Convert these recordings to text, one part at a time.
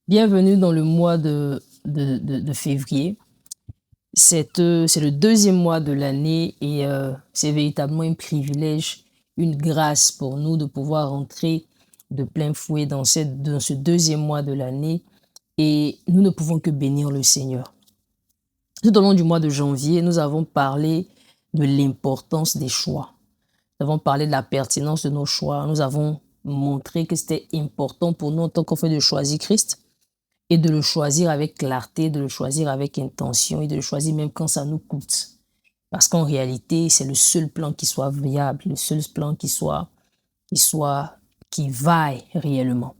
Bienvenue dans le mois de février. C'est le deuxième mois de l'année et c'est véritablement un privilège, une grâce pour nous de pouvoir entrer de plein fouet dans ce deuxième mois de l'année et nous ne pouvons que bénir le Seigneur. Tout au long du mois de janvier, nous avons parlé de l'importance des choix. Nous avons parlé de la pertinence de nos choix. Nous avons montré que c'était important pour nous en tant qu'enfants de choisir Christ et de le choisir avec clarté, de le choisir avec intention et de le choisir même quand ça nous coûte. Parce qu'en réalité, c'est le seul plan qui soit viable, le seul plan qui vaille réellement.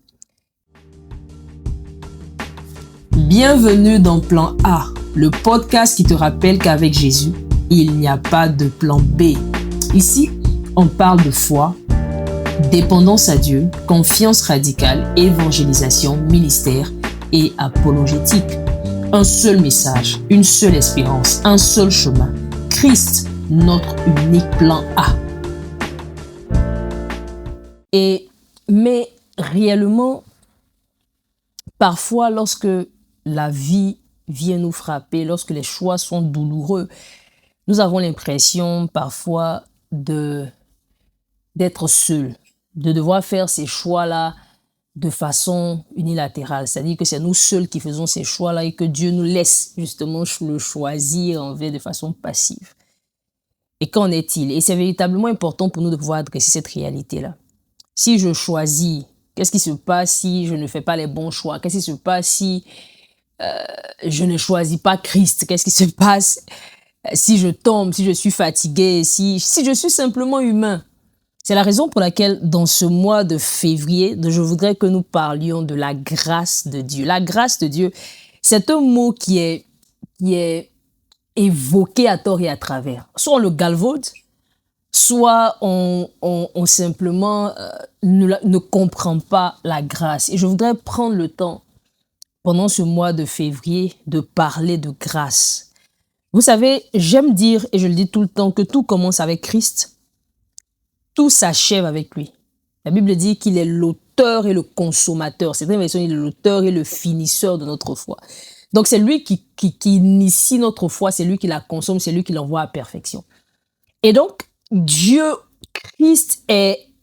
Bienvenue dans Plan A, le podcast qui te rappelle qu'avec Jésus, il n'y a pas de plan B. Ici, on parle de foi, dépendance à Dieu, confiance radicale, évangélisation, ministère et apologétique. Un seul message, une seule espérance, un seul chemin. Christ, notre unique plan A. Mais réellement, parfois lorsque la vie vient nous frapper, lorsque les choix sont douloureux, nous avons l'impression parfois d'être seuls, de devoir faire ces choix-là de façon unilatérale. C'est-à-dire que c'est nous seuls qui faisons ces choix-là et que Dieu nous laisse justement le choisir en fait de façon passive. Et qu'en est-il? Et c'est véritablement important pour nous de pouvoir adresser cette réalité-là. Si je choisis, qu'est-ce qui se passe si je ne fais pas les bons choix? Qu'est-ce qui se passe si je ne choisis pas Christ? Qu'est-ce qui se passe si je tombe, si je suis fatigué, si je suis simplement humain? C'est la raison pour laquelle, dans ce mois de février, je voudrais que nous parlions de la grâce de Dieu. La grâce de Dieu, c'est un mot qui est évoqué à tort et à travers. Soit on le galvaude, soit on simplement ne comprend pas la grâce. Et je voudrais prendre le temps, pendant ce mois de février, de parler de grâce. Vous savez, j'aime dire, et je le dis tout le temps, que tout commence avec Christ. Tout s'achève avec lui. La Bible dit qu'il est l'auteur et le consommateur. C'est une version, il est l'auteur et le finisseur de notre foi. Donc, c'est lui qui initie notre foi, c'est lui qui la consomme, c'est lui qui l'envoie à perfection. Et donc, Dieu, Christ,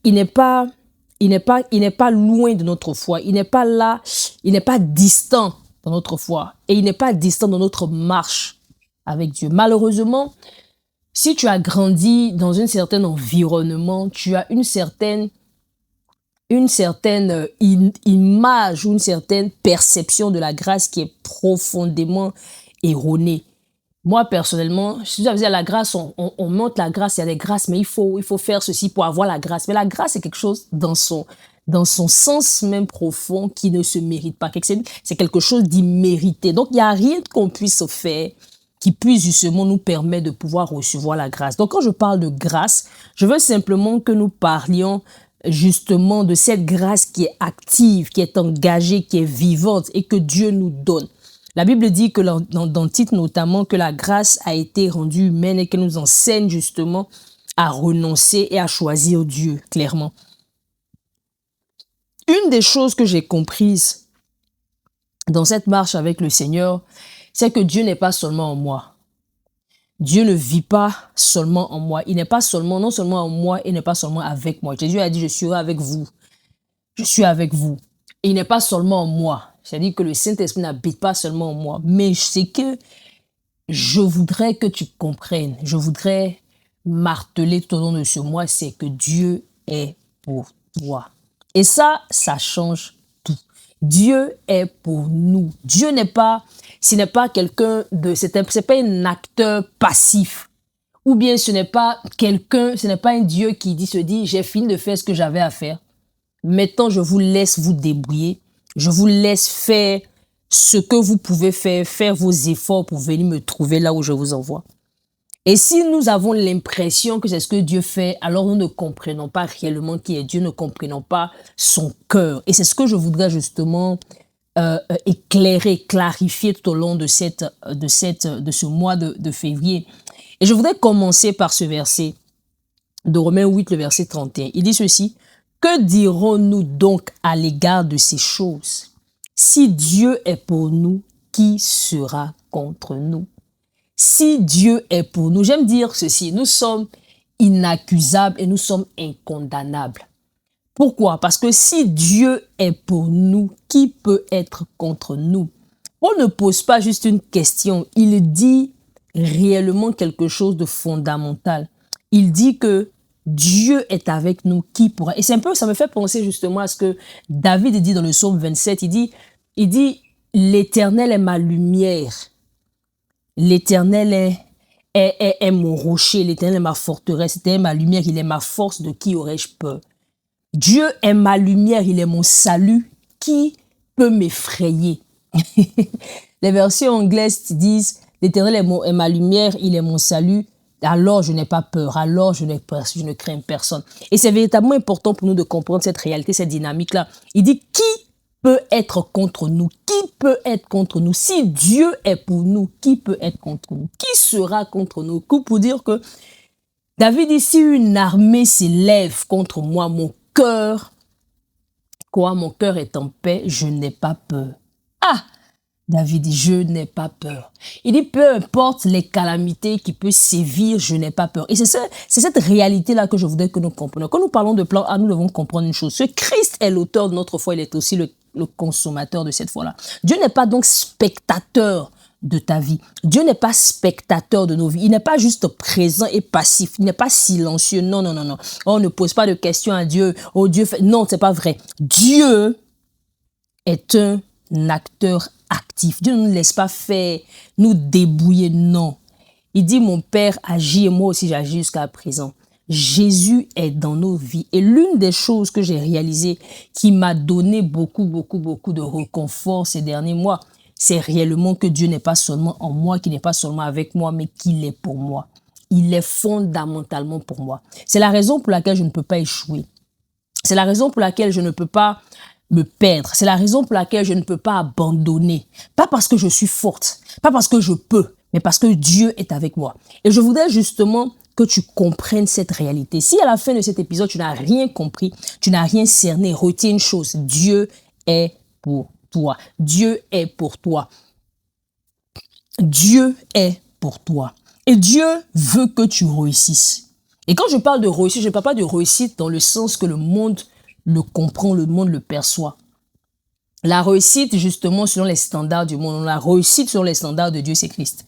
il n'est pas loin de notre foi. Il n'est pas là, il n'est pas distant dans notre foi. Et il n'est pas distant dans notre marche avec Dieu. Malheureusement, si tu as grandi dans un certain environnement, tu as une certaine image ou une certaine perception de la grâce qui est profondément erronée. Moi, personnellement, si vous avez la grâce, on montre la grâce, il y a des grâces, mais il faut faire ceci pour avoir la grâce. Mais la grâce, c'est quelque chose dans son sens même profond qui ne se mérite pas. C'est quelque chose d'immérité. Donc, il n'y a rien qu'on puisse faire qui puisse justement nous permettre de pouvoir recevoir la grâce. Donc, quand je parle de grâce, je veux simplement que nous parlions justement de cette grâce qui est active, qui est engagée, qui est vivante et que Dieu nous donne. La Bible dit que dans Tite notamment, que la grâce a été rendue humaine et qu'elle nous enseigne justement à renoncer et à choisir Dieu, clairement. Une des choses que j'ai comprises dans cette marche avec le Seigneur, c'est que Dieu n'est pas seulement en moi. Dieu ne vit pas seulement en moi. Il n'est pas seulement, non seulement en moi, il n'est pas seulement avec moi. Jésus a dit, je serai avec vous. Je suis avec vous. Et il n'est pas seulement en moi. C'est-à-dire que le Saint-Esprit n'habite pas seulement en moi. Mais c'est que je voudrais que tu comprennes. Je voudrais marteler tout au long de ce mois, c'est que Dieu est pour toi. Et ça change tout. Dieu est pour nous. Dieu n'est pas, ce n'est pas quelqu'un c'est pas un acteur passif. Ou bien ce n'est pas un Dieu qui se dit, j'ai fini de faire ce que j'avais à faire. Maintenant, je vous laisse vous débrouiller. Je vous laisse faire ce que vous pouvez faire vos efforts pour venir me trouver là où je vous envoie. Et si nous avons l'impression que c'est ce que Dieu fait, alors nous ne comprenons pas réellement qui est Dieu, ne comprenons pas son cœur. Et c'est ce que je voudrais justement éclairer, clarifier tout au long de ce mois de février. Et je voudrais commencer par ce verset de Romains 8, le verset 31. Il dit ceci: « Que dirons-nous donc à l'égard de ces choses ? Si Dieu est pour nous, qui sera contre nous? Si Dieu est pour nous, j'aime dire ceci, nous sommes inaccusables et nous sommes incondamnables. Pourquoi? Parce que si Dieu est pour nous, qui peut être contre nous? On ne pose pas juste une question, il dit réellement quelque chose de fondamental. Il dit que Dieu est avec nous, qui pourra? Et c'est un peu, ça me fait penser justement à ce que David dit dans le psaume 27, il dit, l'Éternel est ma lumière, l'Éternel est mon rocher, l'Éternel est ma forteresse, l'Éternel est ma lumière, il est ma force, de qui aurais-je peur? Dieu est ma lumière, il est mon salut, qui peut m'effrayer? Les versions anglaises disent, l'Éternel est ma lumière, il est mon salut, alors je n'ai pas peur, alors je ne crains personne. Et c'est véritablement important pour nous de comprendre cette réalité, cette dynamique-là. Il dit, qui peut être contre nous? Qui peut être contre nous? Si Dieu est pour nous, qui peut être contre nous? Qui sera contre nous? Pour dire que David dit, si une armée s'élève contre moi, mon cœur est en paix, je n'ai pas peur. Ah! David dit, je n'ai pas peur. Il dit, peu importe les calamités qui peuvent sévir, je n'ai pas peur. Et c'est cette réalité-là que je voudrais que nous comprenions. Quand nous parlons de plan A, nous devons comprendre une chose. Ce Christ est l'auteur de notre foi, il est aussi le consommateur de cette foi-là. Dieu n'est pas donc spectateur de ta vie. Dieu n'est pas spectateur de nos vies. Il n'est pas juste présent et passif. Il n'est pas silencieux. Non, non, non, non. On ne pose pas de questions à Dieu. Oh, Dieu fait... Non, c'est pas vrai. Dieu est un acteur actif. Dieu ne nous laisse pas faire, nous débrouiller. Non. Il dit, mon Père agit et moi aussi j'agis jusqu'à présent. Jésus est dans nos vies. Et l'une des choses que j'ai réalisées qui m'a donné beaucoup de réconfort ces derniers mois, c'est réellement que Dieu n'est pas seulement en moi, qu'il n'est pas seulement avec moi, mais qu'il est pour moi. Il est fondamentalement pour moi. C'est la raison pour laquelle je ne peux pas échouer. C'est la raison pour laquelle je ne peux pas me perdre. C'est la raison pour laquelle je ne peux pas abandonner. Pas parce que je suis forte, pas parce que je peux, mais parce que Dieu est avec moi. Et je voudrais justement que tu comprennes cette réalité. Si à la fin de cet épisode, tu n'as rien compris, tu n'as rien cerné, retiens une chose, Dieu est pour toi. Dieu est pour toi. Dieu est pour toi. Et Dieu veut que tu réussisses. Et quand je parle de réussite, je ne parle pas de réussite dans le sens que le monde le comprend, le monde le perçoit. La réussite, justement, selon les standards du monde, la réussite selon les standards de Dieu, c'est Christ.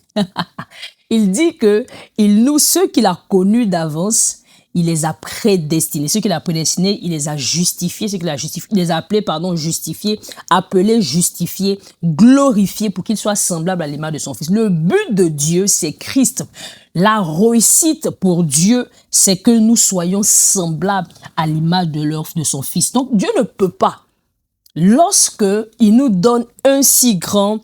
Il dit que ceux qu'il a connus d'avance, il les a prédestinés. Ceux qu'il a prédestinés, il les a justifiés. Ceux qu'il a justifiés, il les a appelés, justifiés, appelés, justifiés, glorifiés pour qu'ils soient semblables à l'image de son Fils. Le but de Dieu, c'est Christ. La réussite pour Dieu, c'est que nous soyons semblables à l'image de son Fils. Donc, Dieu ne peut pas, lorsque il nous donne un si grand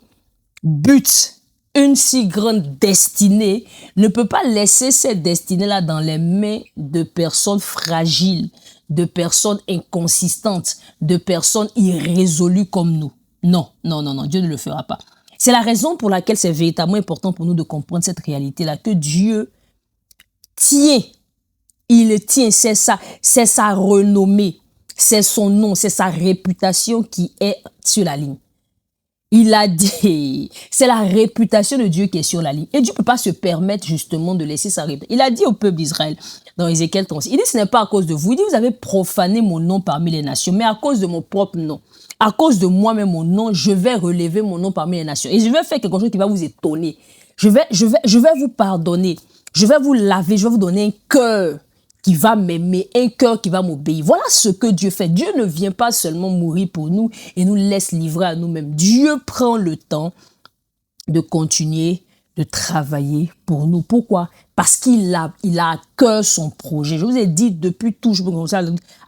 but, une si grande destinée, ne peut pas laisser cette destinée-là dans les mains de personnes fragiles, de personnes inconsistantes, de personnes irrésolues comme nous. Non, non, non, non, Dieu ne le fera pas. C'est la raison pour laquelle c'est véritablement important pour nous de comprendre cette réalité-là, que Dieu tient, il tient, c'est sa renommée, c'est son nom, c'est sa réputation qui est sur la ligne. Il a dit, c'est la réputation de Dieu qui est sur la ligne. Et Dieu ne peut pas se permettre justement de laisser sa réputation. Il a dit au peuple d'Israël, dans Ézéchiel 36, il dit, ce n'est pas à cause de vous. Il dit, vous avez profané mon nom parmi les nations, mais à cause de mon propre nom. À cause de moi-même, mon nom, je vais relever mon nom parmi les nations. Et je vais faire quelque chose qui va vous étonner. Je vais vous pardonner. Je vais vous laver. Je vais vous donner un cœur qui va m'aimer, un cœur qui va m'obéir. Voilà ce que Dieu fait. Dieu ne vient pas seulement mourir pour nous et nous laisse livrer à nous-mêmes. Dieu prend le temps de continuer de travailler pour nous. Pourquoi? Parce qu'il a à cœur son projet. Je vous ai dit depuis tout, je peux commencer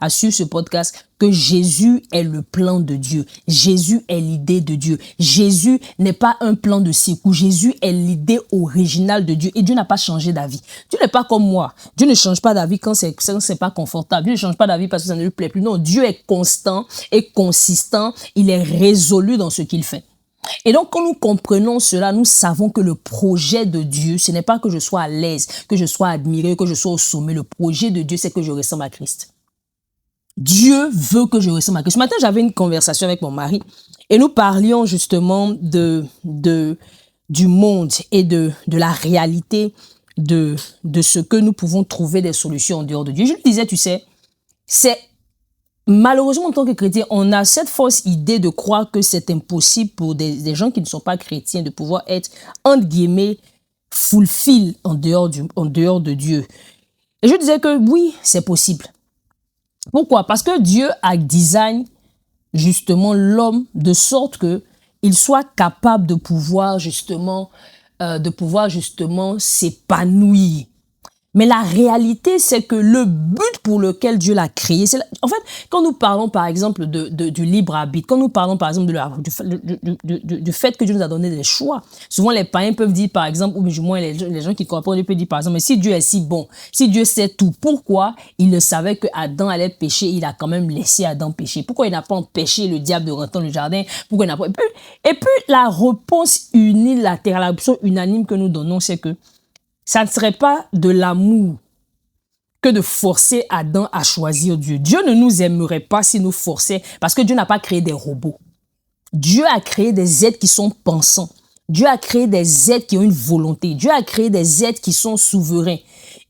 à suivre ce podcast, que Jésus est le plan de Dieu. Jésus est l'idée de Dieu. Jésus n'est pas un plan de secours. Jésus est l'idée originale de Dieu. Et Dieu n'a pas changé d'avis. Dieu n'est pas comme moi. Dieu ne change pas d'avis quand c'est pas confortable. Dieu ne change pas d'avis parce que ça ne lui plaît plus. Non, Dieu est constant et consistant. Il est résolu dans ce qu'il fait. Et donc, quand nous comprenons cela, nous savons que le projet de Dieu, ce n'est pas que je sois à l'aise, que je sois admiré, que je sois au sommet. Le projet de Dieu, c'est que je ressemble à Christ. Dieu veut que je ressemble à Christ. Ce matin, j'avais une conversation avec mon mari et nous parlions justement du monde et de la réalité de ce que nous pouvons trouver des solutions en dehors de Dieu. Je lui disais, tu sais, c'est malheureusement en tant que chrétien, on a cette fausse idée de croire que c'est impossible pour des gens qui ne sont pas chrétiens de pouvoir être, entre guillemets, fulfill en dehors de Dieu. Et je disais que oui, c'est possible. Pourquoi? Parce que Dieu a design justement l'homme de sorte que il soit capable de pouvoir justement s'épanouir. Mais la réalité, c'est que le but pour lequel Dieu l'a créé, en fait, quand nous parlons par exemple du libre arbitre, quand nous parlons par exemple du fait que Dieu nous a donné des choix, souvent les païens peuvent dire par exemple, ou du moins les gens qui comprennent, ils peuvent dire par exemple, mais si Dieu est si bon, si Dieu sait tout, pourquoi il ne savait que Adam allait pécher, il a quand même laissé Adam pécher? Pourquoi il n'a pas empêché le diable de rentrer dans le jardin? Pourquoi il n'a pas... Et puis la réponse unilatérale, la réponse unanime que nous donnons, c'est que ça ne serait pas de l'amour que de forcer Adam à choisir Dieu. Dieu ne nous aimerait pas si nous forçait, parce que Dieu n'a pas créé des robots. Dieu a créé des êtres qui sont pensants. Dieu a créé des êtres qui ont une volonté. Dieu a créé des êtres qui sont souverains.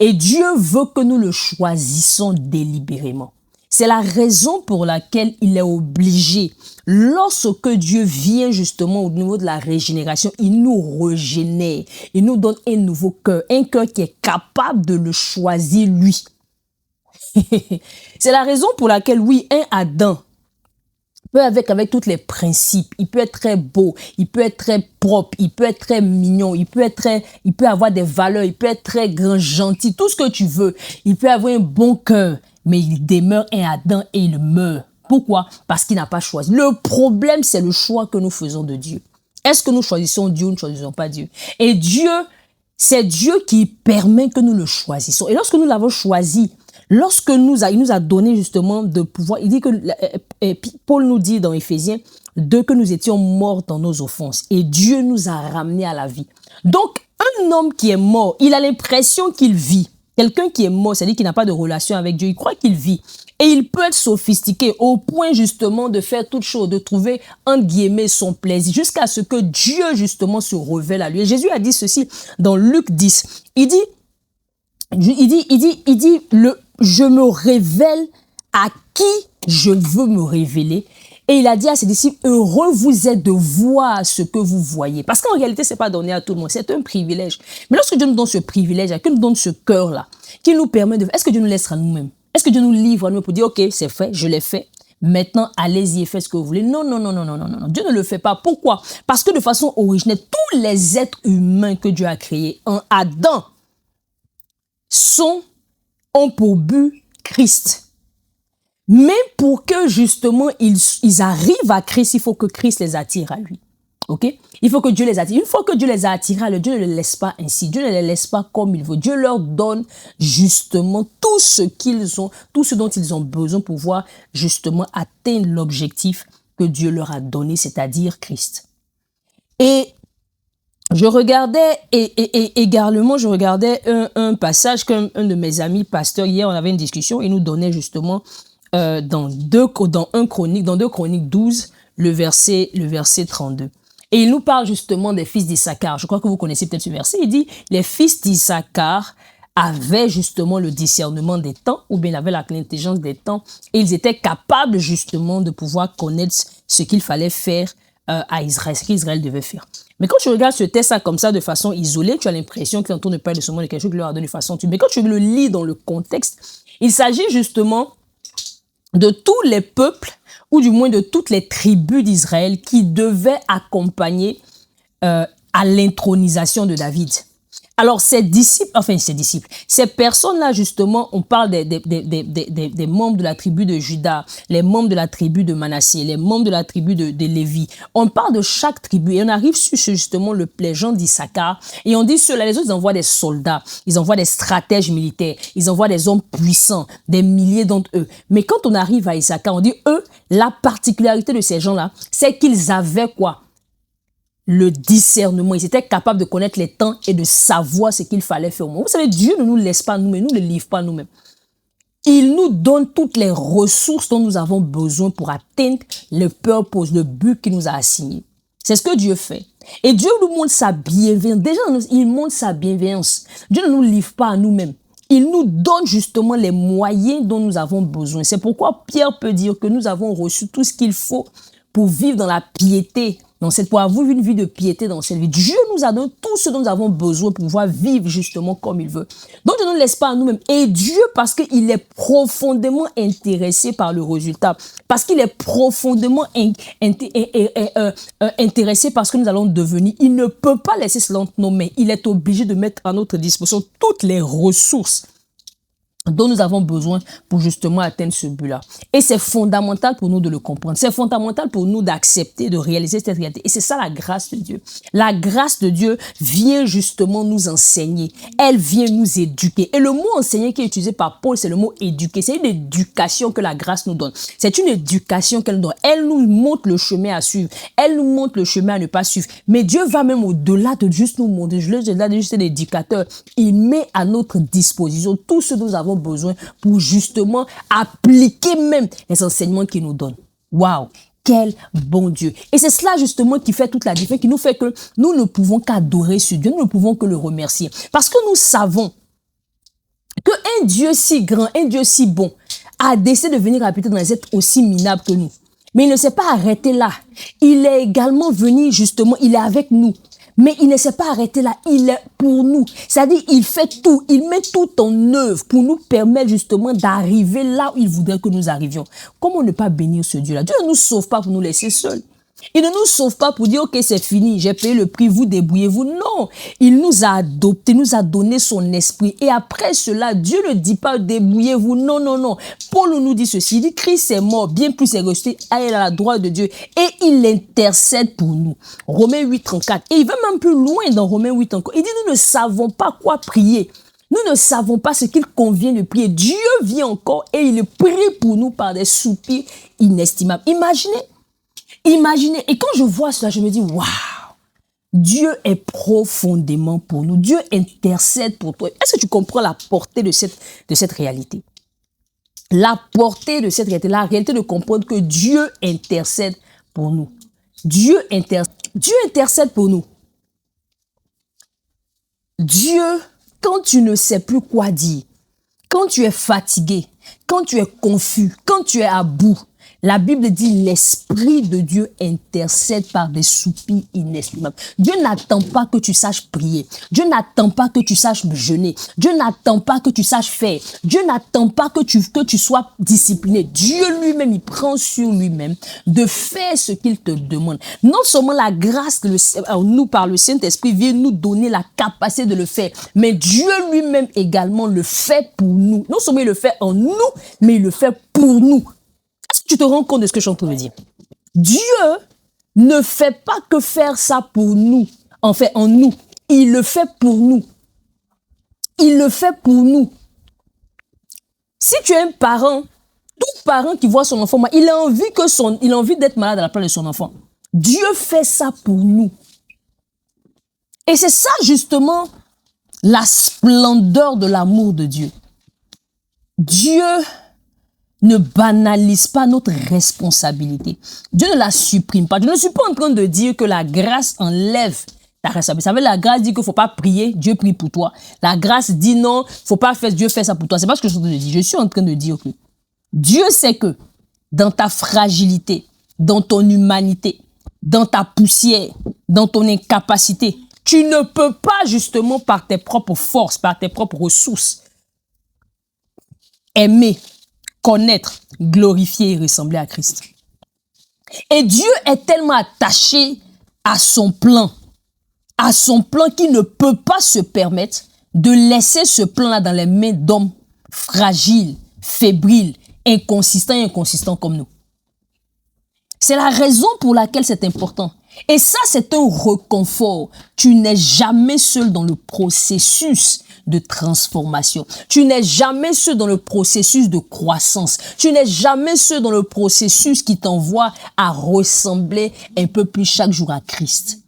Et Dieu veut que nous le choisissions délibérément. C'est la raison pour laquelle il est obligé, lorsque Dieu vient justement au niveau de la régénération, il nous régénère, il nous donne un nouveau cœur, un cœur qui est capable de le choisir lui. C'est la raison pour laquelle, oui, un Adam peut avec tous les principes, il peut être très beau, il peut être très propre, il peut être très mignon, il peut avoir des valeurs, il peut être très grand, gentil, tout ce que tu veux, il peut avoir un bon cœur. Mais il demeure un Adam et il meurt. Pourquoi? Parce qu'il n'a pas choisi. Le problème, c'est le choix que nous faisons de Dieu. Est-ce que nous choisissons Dieu ou nous ne choisissons pas Dieu? Et Dieu, c'est Dieu qui permet que nous le choisissons. Et lorsque nous l'avons choisi, il nous a donné justement de pouvoir, il dit que, Paul nous dit dans Éphésiens 2 que nous étions morts dans nos offenses. Et Dieu nous a ramenés à la vie. Donc, un homme qui est mort, il a l'impression qu'il vit. Quelqu'un qui est mort, c'est-à-dire qui n'a pas de relation avec Dieu, il croit qu'il vit. Et il peut être sophistiqué au point justement de faire toute chose, de trouver entre guillemets son plaisir, jusqu'à ce que Dieu justement se révèle à lui. Et Jésus a dit ceci dans Luc 10. Il dit, je me révèle à qui je veux me révéler. Et il a dit à ses disciples, heureux vous êtes de voir ce que vous voyez. Parce qu'en réalité, c'est pas donné à tout le monde, c'est un privilège. Mais lorsque Dieu nous donne ce privilège, qu'il nous donne ce cœur-là, qui nous permet de... Est-ce que Dieu nous laisse à nous-mêmes? Est-ce que Dieu nous livre à nous pour dire, ok, c'est fait, je l'ai fait. Maintenant, allez-y et faites ce que vous voulez. Non, non, non, non, non, non, non. Dieu ne le fait pas. Pourquoi? Parce que de façon originelle, tous les êtres humains que Dieu a créés en Adam ont pour but Christ. Mais pour que justement ils arrivent à Christ, il faut que Christ les attire à lui. Ok? Il faut que Dieu les attire. Une fois que Dieu les a attirés à lui, Dieu ne les laisse pas ainsi. Dieu ne les laisse pas comme il veut. Dieu leur donne justement tout ce dont ils ont besoin pour pouvoir justement atteindre l'objectif que Dieu leur a donné, c'est-à-dire Christ. Et je regardais également un passage qu'un de mes amis pasteurs, hier on avait une discussion, il nous donnait justement dans 2 Chroniques 12, le verset 32. Et il nous parle justement des fils d'Issachar. Je crois que vous connaissez peut-être ce verset. Il dit, les fils d'Issachar avaient justement le discernement des temps, ou bien avaient l'intelligence des temps, et ils étaient capables justement de pouvoir connaître ce qu'il fallait faire à Israël, ce qu'Israël devait faire. Mais quand tu regardes ce texte comme ça de façon isolée, tu as l'impression qu'il est en train de parler seulement de quelque chose qui leur a donné de façon... Mais quand tu le lis dans le contexte, il s'agit justement de tous les peuples, ou du moins de toutes les tribus d'Israël qui devaient accompagner à l'intronisation de David. Alors, ces personnes-là, justement, on parle des membres de la tribu de Juda, les membres de la tribu de Manassé, les membres de la tribu de Lévi. On parle de chaque tribu et on arrive sur justement les gens d'Issachar et on dit ceux-là, les autres, ils envoient des soldats, ils envoient des stratèges militaires, ils envoient des hommes puissants, des milliers d'entre eux. Mais quand on arrive à Issachar, on dit eux, la particularité de ces gens-là, c'est qu'ils avaient quoi? Le discernement. Ils étaient capables de connaître les temps et de savoir ce qu'il fallait faire au moment. Vous savez, Dieu ne nous laisse pas nous-mêmes, nous ne le livre pas nous-mêmes. Il nous donne toutes les ressources dont nous avons besoin pour atteindre le purpose, le but qu'il nous a assigné. C'est ce que Dieu fait. Et Dieu nous montre sa bienveillance. Déjà, il montre sa bienveillance. Dieu ne nous livre pas à nous-mêmes. Il nous donne justement les moyens dont nous avons besoin. C'est pourquoi Pierre peut dire que nous avons reçu tout ce qu'il faut pour vivre dans la piété, pour avoir une vie de piété dans cette vie. Dieu nous a donné tout ce dont nous avons besoin pour pouvoir vivre justement comme il veut. Donc, Dieu ne nous laisse pas à nous-mêmes. Et Dieu, parce qu'il est profondément intéressé par le résultat, parce qu'il est profondément intéressé par ce que nous allons devenir, il ne peut pas laisser cela entre nos mains. Il est obligé de mettre à notre disposition toutes les ressources dont nous avons besoin pour justement atteindre ce but-là. Et c'est fondamental pour nous de le comprendre. C'est fondamental pour nous d'accepter, de réaliser cette réalité. Et c'est ça la grâce de Dieu. La grâce de Dieu vient justement nous enseigner. Elle vient nous éduquer. Et le mot enseigner qui est utilisé par Paul, c'est le mot éduquer. C'est une éducation que la grâce nous donne. C'est une éducation qu'elle nous donne. Elle nous montre le chemin à suivre. Elle nous montre le chemin à ne pas suivre. Mais Dieu va même au-delà de juste nous montrer, au-delà de juste un éducateur. Il met à notre disposition tout ce dont nous avons besoin pour justement appliquer même les enseignements qu'il nous donne. Waouh, quel bon Dieu. Et c'est cela justement qui fait toute la différence, qui nous fait que nous ne pouvons qu'adorer ce Dieu, nous ne pouvons que le remercier. Parce que nous savons qu'un Dieu si grand, un Dieu si bon, a décidé de venir habiter dans les êtres aussi minables que nous. Mais il ne s'est pas arrêté là. Il est également venu justement, il est avec nous. Mais il ne s'est pas arrêté là, il est pour nous. C'est-à-dire, il fait tout, il met tout en œuvre pour nous permettre justement d'arriver là où il voudrait que nous arrivions. Comment ne pas bénir ce Dieu-là? Dieu ne nous sauve pas pour nous laisser seuls. Il ne nous sauve pas pour dire, ok, c'est fini, j'ai payé le prix, vous débrouillez-vous. Non, il nous a adoptés, nous a donné son esprit. Et après cela, Dieu ne dit pas, débrouillez-vous. Non, non, non. Paul nous dit ceci, il dit, Christ est mort, bien plus est ressuscité, il est à la droite de Dieu. Et il intercède pour nous. Romains 8, 34. Et il va même plus loin dans Romains 8 encore. Il dit, nous ne savons pas quoi prier. Nous ne savons pas ce qu'il convient de prier. Dieu vient encore et il prie pour nous par des soupirs inestimables. Imaginez, et quand je vois cela, je me dis, waouh, Dieu est profondément pour nous. Dieu intercède pour toi. Est-ce que tu comprends la portée de cette réalité? La portée de cette réalité, la réalité de comprendre que Dieu intercède pour nous. Dieu intercède pour nous. Dieu, quand tu ne sais plus quoi dire, quand tu es fatigué, quand tu es confus, quand tu es à bout, la Bible dit l'Esprit de Dieu intercède par des soupirs inestimables. Dieu n'attend pas que tu saches prier. Dieu n'attend pas que tu saches jeûner. Dieu n'attend pas que tu saches faire. Dieu n'attend pas que tu sois discipliné. Dieu lui-même, il prend sur lui-même de faire ce qu'il te demande. Non seulement la grâce que nous, par le Saint-Esprit, vient nous donner la capacité de le faire, mais Dieu lui-même également le fait pour nous. Non seulement il le fait en nous, mais il le fait pour nous. Tu te rends compte de ce que je suis en train de dire? Dieu ne fait pas que faire ça pour nous, en nous. Il le fait pour nous. Il le fait pour nous. Si tu es un parent, tout parent qui voit son enfant, il a envie d'être malade à la place de son enfant. Dieu fait ça pour nous. Et c'est ça justement la splendeur de l'amour de Dieu. Dieu ne banalise pas notre responsabilité. Dieu ne la supprime pas. Je ne suis pas en train de dire que la grâce enlève ta responsabilité. Vous savez, la grâce dit qu'il ne faut pas prier, Dieu prie pour toi. La grâce dit non, il ne faut pas faire, Dieu fait ça pour toi. C'est pas ce que je suis en train de dire. Je suis en train de dire que Dieu sait que dans ta fragilité, dans ton humanité, dans ta poussière, dans ton incapacité, tu ne peux pas justement par tes propres forces, par tes propres ressources, aimer, connaître, glorifier et ressembler à Christ. Et Dieu est tellement attaché à son plan qu'il ne peut pas se permettre de laisser ce plan-là dans les mains d'hommes fragiles, fébriles, inconsistants comme nous. C'est la raison pour laquelle c'est important. Et ça, c'est un réconfort. Tu n'es jamais seul dans le processus de transformation. Tu n'es jamais seul dans le processus de croissance. Tu n'es jamais seul dans le processus qui t'envoie à ressembler un peu plus chaque jour à Christ.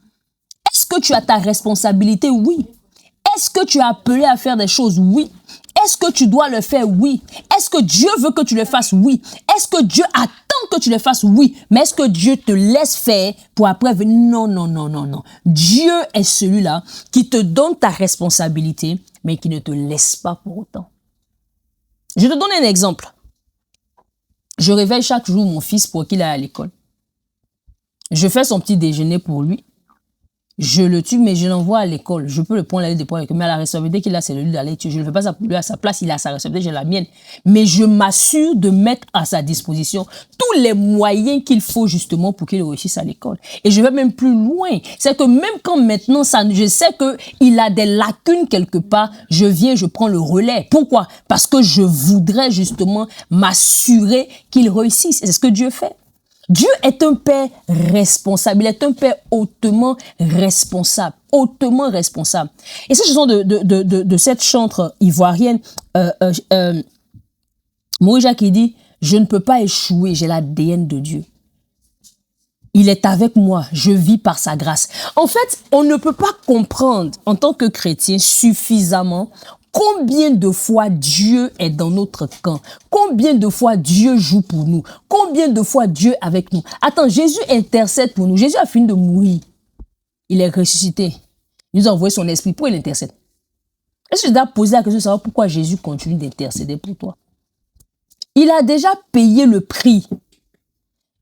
Est-ce que tu as ta responsabilité? Oui. Est-ce que tu es appelé à faire des choses? Oui. Est-ce que tu dois le faire? Oui. Est-ce que Dieu veut que tu le fasses? Oui. Est-ce que Dieu attend que tu le fasses? Oui. Mais est-ce que Dieu te laisse faire pour après venir? Non, non, non, non, non. Dieu est celui-là qui te donne ta responsabilité, mais qui ne te laisse pas pour autant. Je te donne un exemple. Je réveille chaque jour mon fils pour qu'il aille à l'école. Je fais son petit déjeuner pour lui. Je le tue, mais je l'envoie à l'école. Je peux le prendre l'aller déployer avec lui. Mais la responsabilité qu'il a, c'est de lui d'aller tuer. Je ne fais pas ça pour lui à sa place. Il a sa responsabilité, j'ai la mienne. Mais je m'assure de mettre à sa disposition tous les moyens qu'il faut justement pour qu'il réussisse à l'école. Et je vais même plus loin. C'est que même quand maintenant, je sais qu'il a des lacunes quelque part, je viens, je prends le relais. Pourquoi? Parce que je voudrais justement m'assurer qu'il réussisse. Et c'est ce que Dieu fait. Dieu est un père responsable, il est un père hautement responsable, hautement responsable. Et cette chanson de cette chantre ivoirienne, Maurice Jacques, il dit, je ne peux pas échouer, j'ai l'ADN de Dieu. Il est avec moi, je vis par sa grâce. En fait, on ne peut pas comprendre en tant que chrétien suffisamment combien de fois Dieu est dans notre camp? Combien de fois Dieu joue pour nous? Combien de fois Dieu est avec nous? Attends, Jésus intercède pour nous. Jésus a fini de mourir. Il est ressuscité. Il nous a envoyé son esprit. Pourquoi il intercède? Est-ce que je dois poser la question de savoir pourquoi Jésus continue d'intercéder pour toi? Il a déjà payé le prix.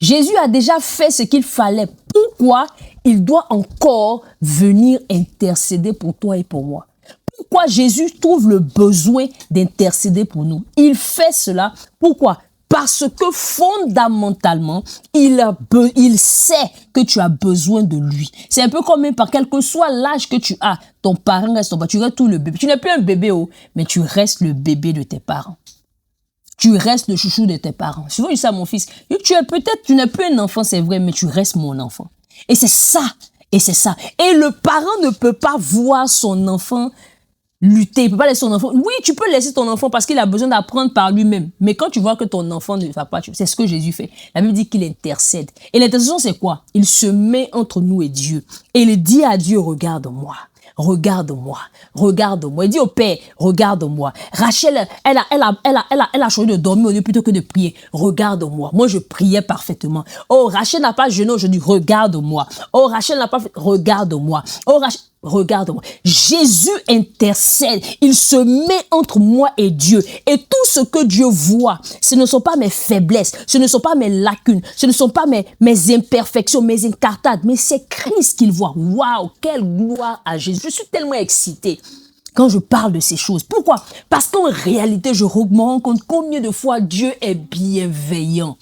Jésus a déjà fait ce qu'il fallait. Pourquoi il doit encore venir intercéder pour toi et pour moi? Pourquoi Jésus trouve le besoin d'intercéder pour nous? Il fait cela. Pourquoi? Parce que fondamentalement, il sait que tu as besoin de lui. C'est un peu comme par quel que soit l'âge que tu as, ton parent reste ton parent. Tu restes tout le bébé. Tu n'es plus un bébé, mais tu restes le bébé de tes parents. Tu restes le chouchou de tes parents. Souvent, je dis ça à mon fils. Tu n'es plus un enfant, c'est vrai, mais tu restes mon enfant. Et c'est ça. Et c'est ça. Et le parent ne peut pas voir son enfant lutter, il peut pas laisser son enfant. Oui, tu peux laisser ton enfant parce qu'il a besoin d'apprendre par lui-même. Mais quand tu vois que ton enfant ne va pas, c'est ce que Jésus fait. La Bible dit qu'il intercède. Et l'intercession, c'est quoi? Il se met entre nous et Dieu. Et il dit à Dieu, regarde-moi. Regarde-moi, regarde-moi. Il dit au Père, regarde-moi. Rachel, elle a choisi de dormir au lieu plutôt que de prier. Regarde-moi. Moi, je priais parfaitement. Oh, Rachel n'a pas jeûné aujourd'hui. Regarde-moi. Oh, Rachel n'a pas fait. Regarde-moi. Oh, Rachel. Regarde-moi. Jésus intercède. Il se met entre moi et Dieu. Et tout ce que Dieu voit, ce ne sont pas mes faiblesses, ce ne sont pas mes lacunes, ce ne sont pas mes imperfections, mes incartades, mais c'est Christ qu'il voit. Waouh, quelle gloire à Jésus. Je suis tellement excitée quand je parle de ces choses. Pourquoi? Parce qu'en réalité, je me rends compte combien de fois Dieu est bienveillant.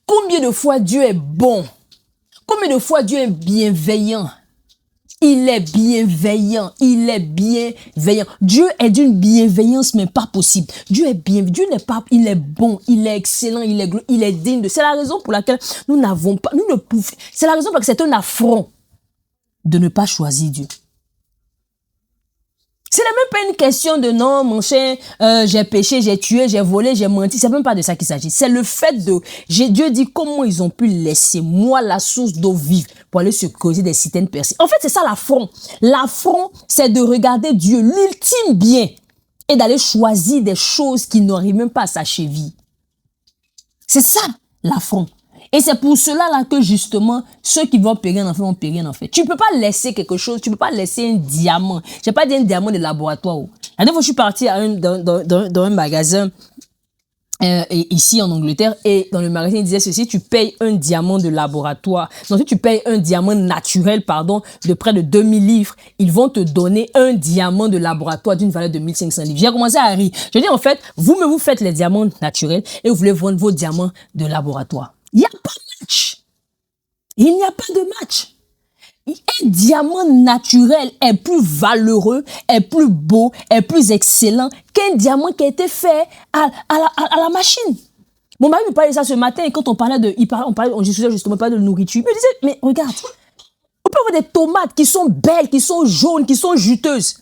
Combien de fois Dieu est bon. Combien de fois Dieu est bienveillant. Il est bienveillant, il est bienveillant. Dieu est d'une bienveillance mais pas possible. Dieu est bienveillant, Dieu n'est pas, il est bon, il est excellent, il est digne de. C'est la raison pour laquelle nous n'avons pas, nous ne pouvons. C'est la raison pour laquelle c'est un affront de ne pas choisir Dieu. Ce n'est même pas une question de non, mon cher, j'ai péché, j'ai tué, j'ai volé, j'ai menti. C'est même pas de ça qu'il s'agit. C'est le fait de, Dieu dit comment ils ont pu laisser moi la source d'eau vive pour aller se creuser des citernes percées. En fait, c'est ça l'affront. L'affront, c'est de regarder Dieu, l'ultime bien, et d'aller choisir des choses qui n'arrivent même pas à sa cheville. C'est ça l'affront. Et c'est pour cela là que justement, ceux qui vont périr un enfant vont périr un enfant. Tu ne peux pas laisser quelque chose, tu ne peux pas laisser un diamant. Je n'ai pas dit un diamant de laboratoire. La dernière fois, je suis partie dans un magasin ici en Angleterre et dans le magasin, il disait ceci, tu payes un diamant de laboratoire. Donc, si tu payes un diamant naturel, de près de 2000 livres, ils vont te donner un diamant de laboratoire d'une valeur de 1500 livres. J'ai commencé à rire. Je dis en fait, vous faites les diamants naturels et vous voulez vendre vos diamants de laboratoire. Il n'y a pas de match. Il n'y a pas de match. Un diamant naturel est plus valeureux, est plus beau, est plus excellent qu'un diamant qui a été fait à la machine. Mon mari me parlait de ça ce matin et quand on parlait on discutait justement pas de nourriture. Il me disait, mais regarde, on peut avoir des tomates qui sont belles, qui sont jaunes, qui sont juteuses.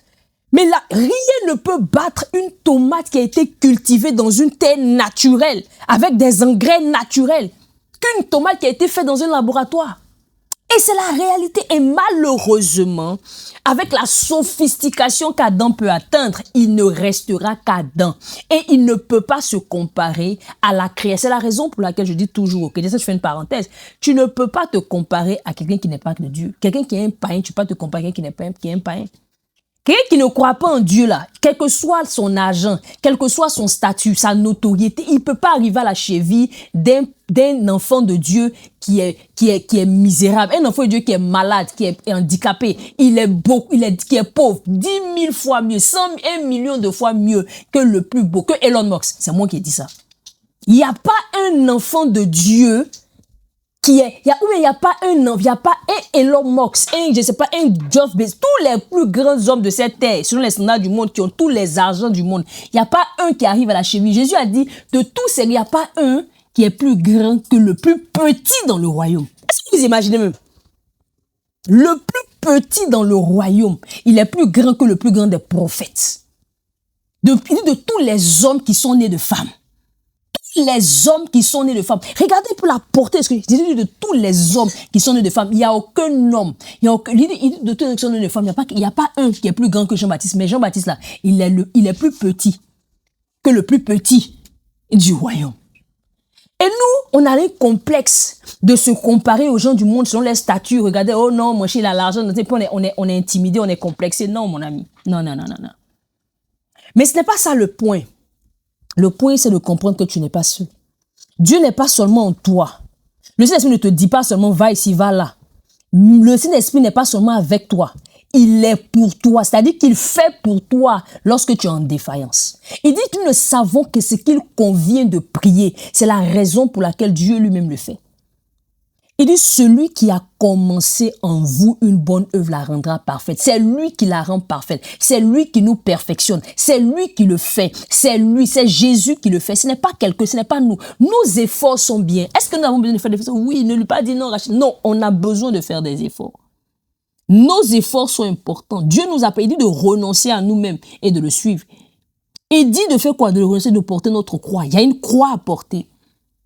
Mais là, rien ne peut battre une tomate qui a été cultivée dans une terre naturelle, avec des engrais naturels, qu'une tomate qui a été faite dans un laboratoire. Et c'est la réalité. Et malheureusement, avec la sophistication qu'Adam peut atteindre, il ne restera qu'Adam. Et il ne peut pas se comparer à la création. C'est la raison pour laquelle je dis toujours, ok, ça je fais une parenthèse, tu ne peux pas te comparer à quelqu'un qui n'est pas de Dieu. Quelqu'un qui est un païen, tu ne peux pas te comparer à quelqu'un qui est un païen. Quelqu'un qui ne croit pas en Dieu, là, quel que soit son argent, quel que soit son statut, sa notoriété, il ne peut pas arriver à la cheville d'un enfant de Dieu qui est misérable, un enfant de Dieu qui est malade, qui est handicapé, qui est pauvre, 10 000 fois mieux, 1 million de fois mieux que le plus beau, que Elon Musk. C'est moi qui ai dit ça. Il n'y a pas un enfant de Dieu il n'y a pas un Elon Musk, je sais pas, un Jeff Bezos, tous les plus grands hommes de cette terre, selon les standards du monde, qui ont tous les argents du monde. Il n'y a pas un qui arrive à la cheville. Jésus a dit, de tous ces, il n'y a pas un qui est plus grand que le plus petit dans le royaume. Est-ce que vous imaginez même? Le plus petit dans le royaume, il est plus grand que le plus grand des prophètes. De tous les hommes qui sont nés de femmes. Les hommes qui sont nés de femmes. Regardez pour la portée de ce que je dis, de tous les hommes qui sont nés de femmes. Il n'y a aucun homme. De tous les hommes qui sont nés de femmes, il n'y a pas un qui est plus grand que Jean-Baptiste. Mais Jean-Baptiste, là, il est plus petit que le plus petit du royaume. Et nous, on a un complexe de se comparer aux gens du monde selon les statuts. Regardez, oh non, mon chien, il a l'argent. On est intimidé, on est complexé. Non, mon ami. Non. Mais ce n'est pas ça le point. Le point, c'est de comprendre que tu n'es pas seul. Dieu n'est pas seulement en toi. Le Saint-Esprit ne te dit pas seulement va ici, va là. Le Saint-Esprit n'est pas seulement avec toi. Il est pour toi. C'est-à-dire qu'il fait pour toi lorsque tu es en défaillance. Il dit que nous ne savons que ce qu'il convient de prier. C'est la raison pour laquelle Dieu lui-même le fait. Il dit, celui qui a commencé en vous une bonne œuvre la rendra parfaite. C'est lui qui la rend parfaite. C'est lui qui nous perfectionne. C'est lui qui le fait. C'est Jésus qui le fait. Ce n'est pas ce n'est pas nous. Nos efforts sont bien. Est-ce que nous avons besoin de faire des efforts? Oui, ne lui pas dire non, Rachel. Non, on a besoin de faire des efforts. Nos efforts sont importants. Dieu nous appelle, il dit de renoncer à nous-mêmes et de le suivre. Il dit de faire quoi? De renoncer, de porter notre croix. Il y a une croix à porter.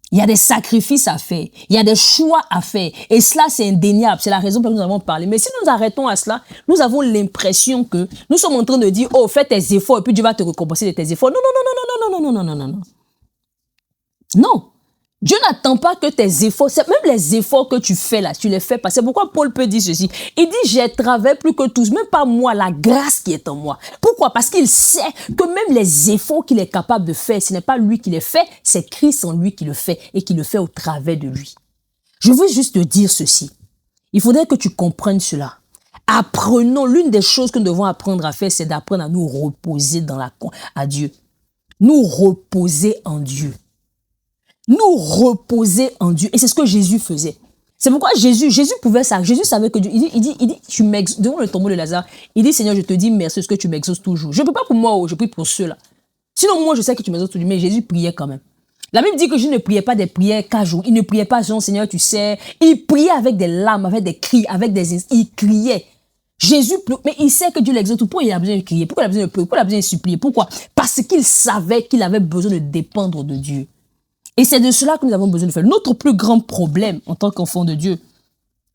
Il y a des sacrifices à faire. Il y a des choix à faire. Et cela, c'est indéniable. C'est la raison pour laquelle nous avons parlé. Mais si nous arrêtons à cela, nous avons l'impression que nous sommes en train de dire, oh, fais tes efforts et puis Dieu va te récompenser de tes efforts. Non. Non. Dieu n'attend pas que tes efforts, c'est même les efforts que tu fais là, tu les fais pas. C'est pourquoi Paul peut dire ceci. Il dit, j'ai travaillé plus que tous, même pas moi, la grâce qui est en moi. Pourquoi? Parce qu'il sait que même les efforts qu'il est capable de faire, ce n'est pas lui qui les fait, c'est Christ en lui qui le fait et qui le fait au travers de lui. Je veux juste te dire ceci. Il faudrait que tu comprennes cela. Apprenons, l'une des choses que nous devons apprendre à faire, c'est d'apprendre à nous reposer à Dieu. Nous reposer en Dieu. Nous reposer en Dieu. Et c'est ce que Jésus faisait. C'est pourquoi Jésus pouvait ça. Jésus savait que Dieu, il dit, tu m'exauces, devant le tombeau de Lazare, il dit, Seigneur, je te dis merci parce que tu m'exauces toujours. Je ne prie pas pour moi, je prie pour ceux-là. Sinon, moi, je sais que tu m'exauces toujours, mais Jésus priait quand même. La Bible dit que Jésus ne priait pas des prières qu'à jour. Il ne priait pas, genre, Seigneur, tu sais. Il priait avec des larmes, avec des cris, il criait. Jésus, mais il sait que Dieu l'exauce. Pourquoi il a besoin de crier? Pourquoi il a besoin de prier? Pourquoi il a besoin de supplier? Pourquoi? Parce qu'il savait qu'il avait besoin de dépendre de Dieu. Et c'est de cela que nous avons besoin de faire. Notre plus grand problème en tant qu'enfant de Dieu,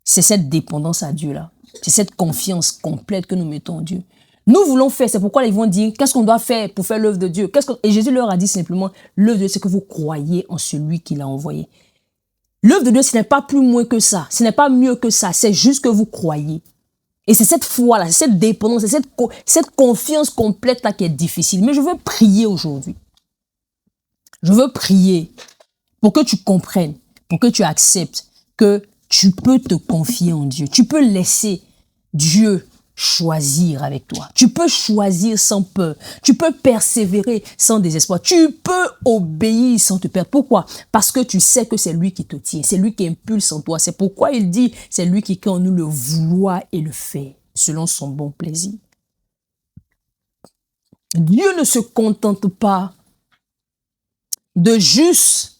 c'est cette dépendance à Dieu-là. C'est cette confiance complète que nous mettons en Dieu. Nous voulons faire, c'est pourquoi ils vont dire, qu'est-ce qu'on doit faire pour faire l'œuvre de Dieu? Et Jésus leur a dit simplement, l'œuvre de Dieu, c'est que vous croyez en celui qui l'a envoyé. L'œuvre de Dieu, ce n'est pas plus moins que ça. Ce n'est pas mieux que ça. C'est juste que vous croyez. Et c'est cette foi-là, c'est cette dépendance, c'est cette confiance complète-là qui est difficile. Mais je veux prier aujourd'hui. Je veux prier pour que tu comprennes, pour que tu acceptes que tu peux te confier en Dieu. Tu peux laisser Dieu choisir avec toi. Tu peux choisir sans peur. Tu peux persévérer sans désespoir. Tu peux obéir sans te perdre. Pourquoi? Parce que tu sais que c'est lui qui te tient. C'est lui qui impulse en toi. C'est pourquoi il dit, c'est lui qui crée en nous le vouloir et le faire, selon son bon plaisir. Dieu ne se contente pas de juste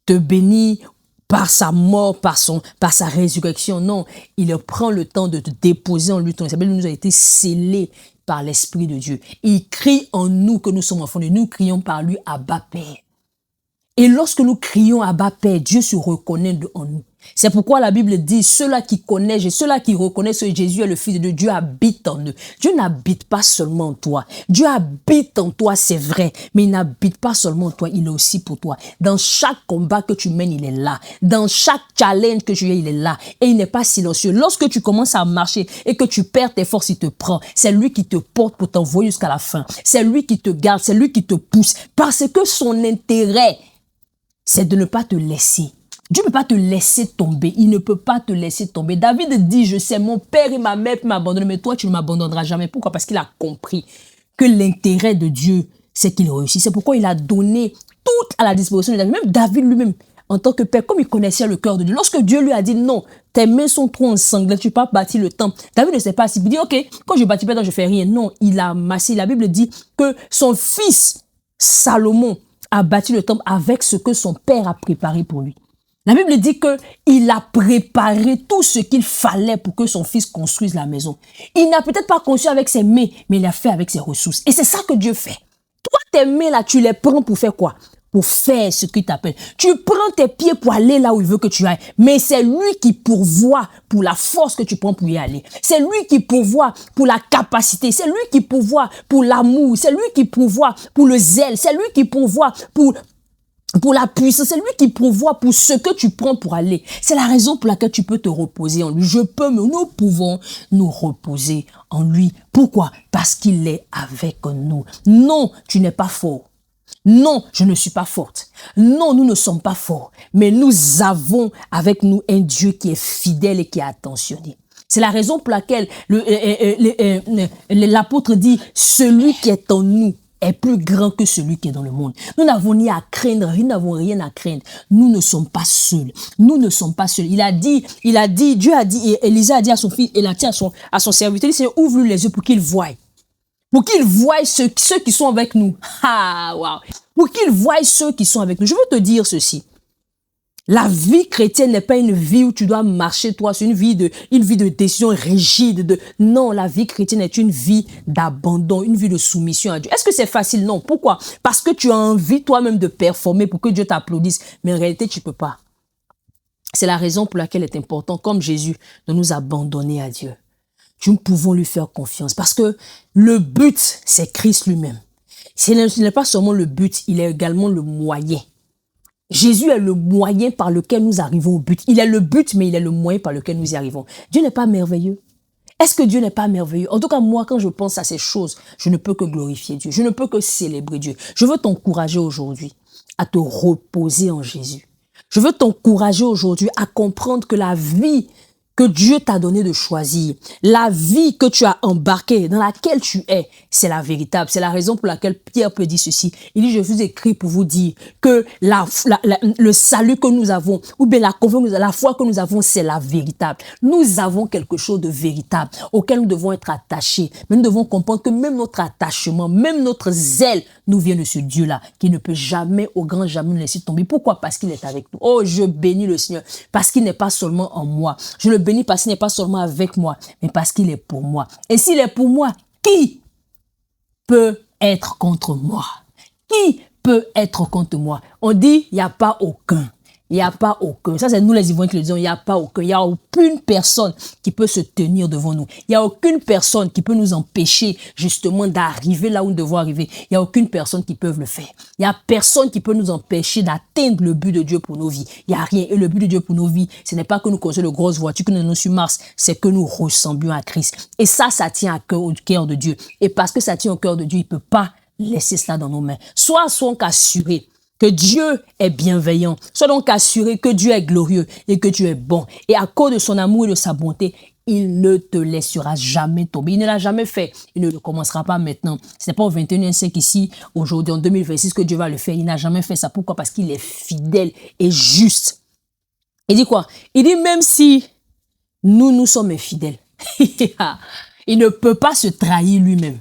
te bénir par sa mort, par sa résurrection. Non, il prend le temps de te déposer en lui. Ton esprit nous a été scellés par l'Esprit de Dieu. Il crie en nous que nous sommes enfants de Dieu. Nous crions par lui Abba Père. Et lorsque nous crions Abba Père, Dieu se reconnaît en nous. C'est pourquoi la Bible dit, ceux-là qui connaissent, et ceux-là qui reconnaissent que Jésus est le Fils de Dieu, Dieu habite en eux. Dieu n'habite pas seulement en toi. Dieu habite en toi, c'est vrai, mais il n'habite pas seulement en toi, il est aussi pour toi. Dans chaque combat que tu mènes, il est là. Dans chaque challenge que tu as, il est là. Et il n'est pas silencieux. Lorsque tu commences à marcher et que tu perds tes forces, il te prend. C'est lui qui te porte pour t'envoyer jusqu'à la fin. C'est lui qui te garde, c'est lui qui te pousse. Parce que son intérêt, c'est de ne pas te laisser. Dieu ne peut pas te laisser tomber. Il ne peut pas te laisser tomber. David dit, je sais, mon père et ma mère peuvent m'abandonner, mais toi, tu ne m'abandonneras jamais. Pourquoi? Parce qu'il a compris que l'intérêt de Dieu, c'est qu'il réussit. C'est pourquoi il a donné tout à la disposition de David. Même David lui-même, en tant que père, comme il connaissait le cœur de Dieu, lorsque Dieu lui a dit, non, tes mains sont trop ensanglantes, tu ne peux pas bâtir le temple. David ne sait pas s'il dit, ok, quand je bâtis pas, je fais rien. Non, il a amassé. La Bible dit que son fils, Salomon, a bâti le temple avec ce que son père a préparé pour lui. La Bible dit qu'il a préparé tout ce qu'il fallait pour que son fils construise la maison. Il n'a peut-être pas construit avec ses mains, mais il l'a fait avec ses ressources. Et c'est ça que Dieu fait. Toi, tes mains là, tu les prends pour faire quoi? Pour faire ce qu'il t'appelle. Tu prends tes pieds pour aller là où il veut que tu ailles. Mais c'est lui qui pourvoit pour la force que tu prends pour y aller. C'est lui qui pourvoit pour la capacité. C'est lui qui pourvoit pour l'amour. C'est lui qui pourvoit pour le zèle. C'est lui qui pourvoit pour la puissance. C'est lui qui pourvoit pour ce que tu prends pour aller. C'est la raison pour laquelle tu peux te reposer en lui. Nous pouvons nous reposer en lui. Pourquoi? Parce qu'il est avec nous. Non, tu n'es pas fort. Non, je ne suis pas forte. Non, nous ne sommes pas forts. Mais nous avons avec nous un Dieu qui est fidèle et qui est attentionné. C'est la raison pour laquelle l'apôtre dit, celui qui est en nous est plus grand que celui qui est dans le monde. Nous n'avons ni à craindre, nous n'avons rien à craindre. Nous ne sommes pas seuls. Nous ne sommes pas seuls. Dieu a dit, et Élisée a dit à son fils, et à son serviteur, il dit, Seigneur, ouvre-lui les yeux pour qu'il voie. Pour qu'ils voient ceux qui sont avec nous. Ah, wow. Pour qu'ils voient ceux qui sont avec nous. Je veux te dire ceci. La vie chrétienne n'est pas une vie où tu dois marcher, toi. C'est une vie de décision rigide. Non, la vie chrétienne est une vie d'abandon, une vie de soumission à Dieu. Est-ce que c'est facile? Non. Pourquoi? Parce que tu as envie toi-même de performer pour que Dieu t'applaudisse. Mais en réalité, tu peux pas. C'est la raison pour laquelle il est important, comme Jésus, de nous abandonner à Dieu. Nous pouvons lui faire confiance parce que le but, c'est Christ lui-même. Ce n'est pas seulement le but, il est également le moyen. Jésus est le moyen par lequel nous arrivons au but. Il est le but, mais il est le moyen par lequel nous y arrivons. Dieu n'est pas merveilleux. Est-ce que Dieu n'est pas merveilleux? En tout cas, moi, quand je pense à ces choses, je ne peux que glorifier Dieu. Je ne peux que célébrer Dieu. Je veux t'encourager aujourd'hui à te reposer en Jésus. Je veux t'encourager aujourd'hui à comprendre que la vie que Dieu t'a donné de choisir, la vie que tu as embarquée, dans laquelle tu es, c'est la véritable. C'est la raison pour laquelle Pierre peut dire ceci. Il dit, je vous écris pour vous dire que le salut que nous avons, ou bien la foi que nous avons, c'est la véritable. Nous avons quelque chose de véritable auquel nous devons être attachés. Mais nous devons comprendre que même notre attachement, même notre zèle nous vient de ce Dieu-là, qui ne peut jamais, au grand jamais, nous laisser tomber. Pourquoi? Parce qu'il est avec nous. Oh, je bénis le Seigneur, parce qu'il n'est pas seulement en moi. Je le bénis parce qu'il n'est pas seulement avec moi, mais parce qu'il est pour moi. Et s'il est pour moi, qui peut être contre moi? Qui peut être contre moi? On dit, il n'y a pas aucun. Il n'y a pas aucun. Ça, c'est nous les Ivoiriens qui le disons. Il n'y a pas aucun. Il n'y a aucune personne qui peut se tenir devant nous. Il n'y a aucune personne qui peut nous empêcher justement d'arriver là où nous devons arriver. Il n'y a aucune personne qui peut le faire. Il n'y a personne qui peut nous empêcher d'atteindre le but de Dieu pour nos vies. Il n'y a rien. Et le but de Dieu pour nos vies, ce n'est pas que nous construisons de grosses voitures, que nous allons sur Mars. C'est que nous ressemblions à Christ. Et ça tient au cœur de Dieu. Et parce que ça tient au cœur de Dieu, il ne peut pas laisser cela dans nos mains. Sois donc assuré que Dieu est bienveillant. Sois donc assuré que Dieu est glorieux et que Dieu est bon. Et à cause de son amour et de sa bonté, il ne te laissera jamais tomber. Il ne l'a jamais fait. Il ne le commencera pas maintenant. Ce n'est pas au 21e siècle ici, aujourd'hui, en 2026, que Dieu va le faire. Il n'a jamais fait ça. Pourquoi? Parce qu'il est fidèle et juste. Il dit quoi? Il dit même si nous sommes infidèles, il ne peut pas se trahir lui-même.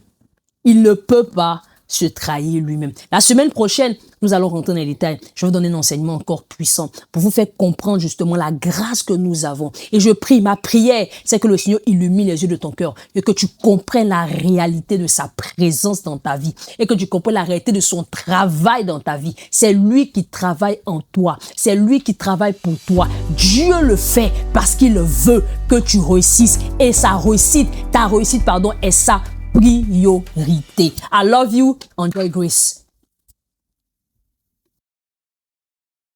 Il ne peut pas se trahir lui-même. La semaine prochaine, nous allons rentrer dans les détails. Je vais vous donner un enseignement encore puissant pour vous faire comprendre justement la grâce que nous avons. Et je prie, ma prière, c'est que le Seigneur illumine les yeux de ton cœur et que tu comprennes la réalité de sa présence dans ta vie et que tu comprennes la réalité de son travail dans ta vie. C'est lui qui travaille en toi. C'est lui qui travaille pour toi. Dieu le fait parce qu'il veut que tu réussisses et ta réussite, est sa priorité. I love you. Enjoy grace.